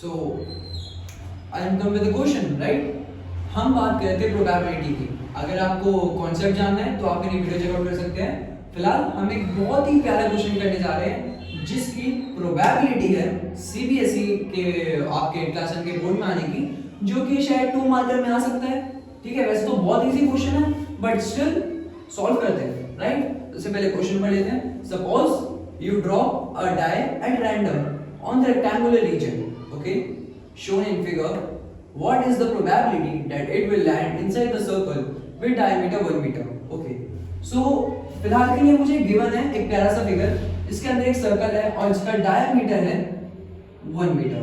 So I am come with the question, right. हम बात करते हैं प्रोबेबिलिटी की। अगर आपको कॉन्सेप्ट जानना है तो आप मेरी वीडियो चेकआउट कर सकते हैं। फिलहाल हम एक बहुत ही प्यारा क्वेश्चन करने जा रहे हैं जिसकी प्रोबेबिलिटी है सीबीएसई के आपके क्लास 10 के बोर्ड में आने की, जो कि शायद 2 मार्कर में आ सकता है। ठीक है, वैसे तो बहुत इजी क्वेश्चन है बट स्टिल सॉल्व करते हैं, राइट। इससे पहले क्वेश्चन पढ़ लेते हैं। Suppose you draw a die at random on the rectangular region, okay, shown in figure. What is the probability that it will land inside the circle with diameter 1 meter? Okay. So फिलहाल के लिए मुझे given है एक प्यारा सा figure, इसके अंदर एक सर्कल है और इसका डायमीटर है 1 मीटर,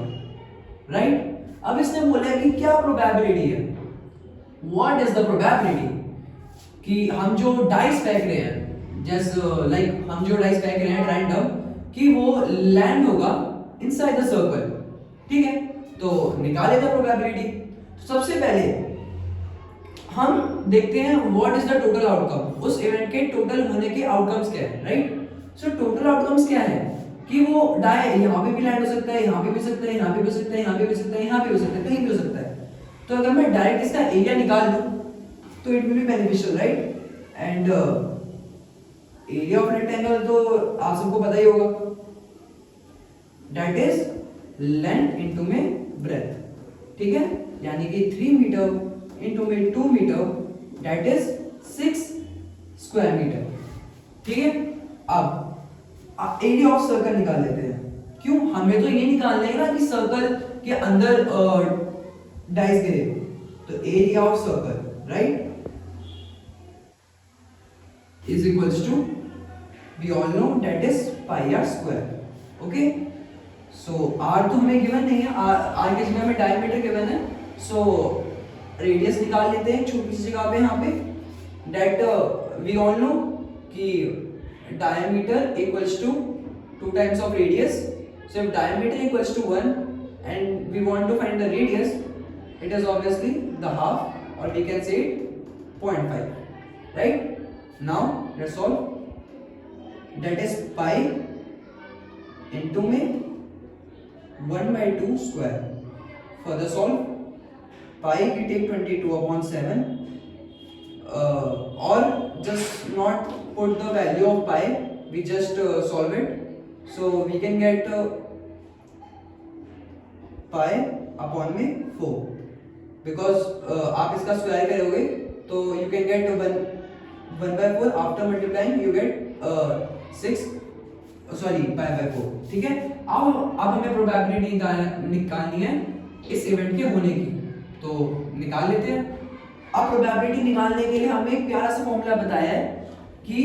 राइट। अब इसने बोला है कि क्या प्रोबेबिलिटी है, व्हाट इज द प्रोबेबिलिटी कि हम जो डाइस फेंक रहे हैं, जैसे लाइक हम जो डाइस फेंक रहे हैं रैंडम, कि वो लैंड होगा इनसाइड द सर्कल। ठीक है, तो निकालेगा प्रोबेबिलिटी। तो सबसे पहले हम देखते हैं what is the total outcome, उस इवेंट के टोटल होने के आउटकम्स क्या है, राइट। सो टोटल आउटकम्स क्या है कि वो डाई यहाँ पे भी लैंड हो सकता है, यहाँ पे भी सकता है, यहाँ पे भी सकता है, यहाँ पे भी सकता है, यहाँ पे भी सकता है, कहीं भी हो सकता है। तो अगर मैं डायरेक्ट इसका एरिया निकाल लूं तो it will be beneficial, right. And area of rectangle तो आप सबको पता ही होगा, दैट इज लेंथ इनटू में ब्रेथ। ठीक है, यानी कि 3 मीटर इनटू में 2 metre, that is 6 square metre. ठीक है, अब एरिया ऑफ सर्कल निकाल लेते हैं। क्यों, हमें तो ये निकालना है ना कि सर्कल के अंदर डाइस गिरे, तो area of circle, right, is equals to, we all know that is pi r square. Okay, so r तो हमें गिवन नहीं है, r के जगह में डायमीटर गिवन है, so रेडियस निकाल लेते हैं छोटी सी जगह पे यहाँ पे, that we all know कि diameter equals to 2 times of radius. So if diameter equals to 1 and we want to find the radius, it is obviously the half, or we can say 0.5, right? Now let's solve. That is pi into में 1/2 square. Further solve. Pi we take 22/7, or just not put the value of pi, we just solve it. So we can get pi upon में 4, because आप इसका square करोगे तो you can get 1/4 after multiplying you get 6 sorry pi by 4। ठीक है, अब हमें probability निकालनी है इस इवेंट के होने की, तो निकाल लेते हैं। अब प्रोबेबिलिटी निकालने के लिए हमें एक प्यारा सा फॉर्मूला बताया है कि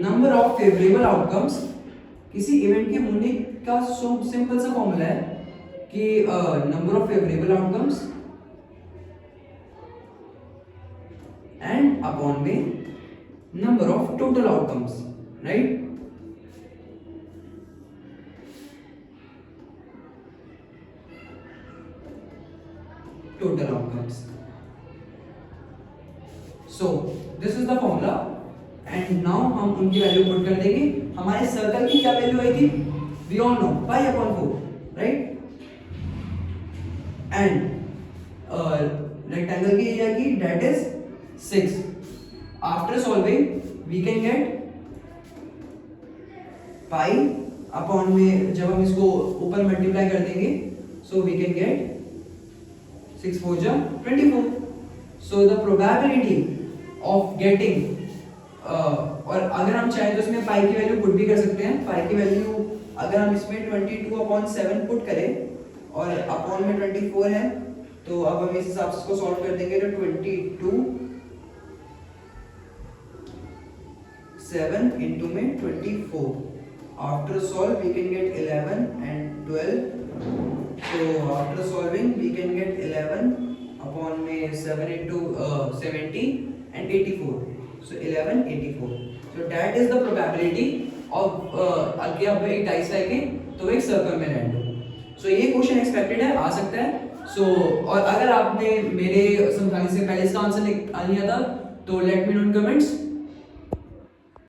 नंबर ऑफ फेवरेबल आउटकम्स, किसी इवेंट के होने का सिंपल सा फॉर्मूला है कि number of favourable outcomes and upon में number of total outcomes, right. Total outcomes, so this is the formula and now हम उनकी वैल्यू पुट कर देंगे। हमारे सर्कल की क्या वैल्यू आएगी, we all know pi upon 4, right. And rectangle की एरिया की that is 6। After solving we can get pi upon में, जब हम इसको ऊपर मल्टीप्लाई कर देंगे, सो वी कैन गेट 6 4 जा 24। So the probability of getting, और अगर हम चाहें तो इसमें पाई की वैल्यू पुट भी कर सकते हैं। पाई की वैल्यू अगर हम इसमें 22/7 पुट करें और अपॉन में 24 है, तो अब हम इस हिसाब से इसको सॉल्व कर देंगे तो 22/7 into में 24। After solve we can get 11 and 12। so after solving we can get 11 upon में 7 into 70 and 84। so 11/84। so that is the probability of अगर अब एक डाइस फेंके तो एक सर्कल में लैंड हो। सो ये क्वेश्चन एक्सपेक्टेड है, आ सकता है। सो और अगर आपने मेरे समझाने से पहले इसका आंसर निकाल लिया था तो लेट मी नो इन कमेंट्स।